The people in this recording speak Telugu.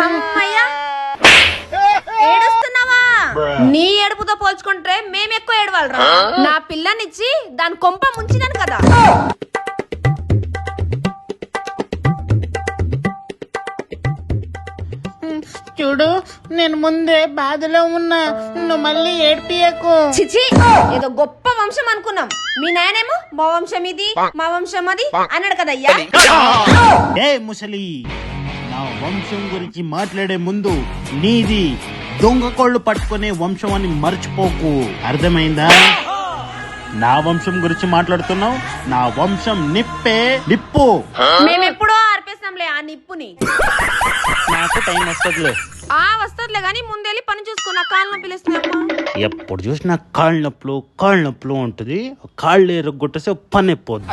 అమ్మయ్యా, ఏడుస్తున్నావా? నీ ఏడుపుతో పోల్చుకుంటే మేము ఎక్కువ ఏడవాలరా. నా పిల్లనిచ్చి దాని కొంప ముంచినాను కదా. చూడు, నేను ముందే బాధలో ఉన్నా, నువ్వు మళ్ళీ ఏడిపియకు. చిచి, ఏదో గొప్ప వంశం అనుకున్నాం. మీ నాయనేమో మా వంశం ఇది, మా వంశం అది అన్నాడు కదయ్యా. ఏ ముసలి, నా వంశం గురించి మాట్లాడే ముందు నీది దొంగ కోళ్ళు పట్టుకునే వంశం అని మర్చిపోకు, అర్థమైందా? నా వంశం గురించి మాట్లాడుతున్నావు. నా వంశం నిప్పు. మేమెప్పుడో ఆర్పేసాంలే ఆ నిప్పుని. నాకు టైం వస్తుందిలే. వస్తదిలే గానీ ముందెళ్ళి పని చూసుకున్నా. కాళ్ళు నొప్పి లేస్తున్నాయమ్మా. ఎప్పుడు చూసినా కాళ్ళు నొప్పులు ఉంటుంది. కాళ్ళు ఎరగొట్టేసి పని అయిపోద్ది.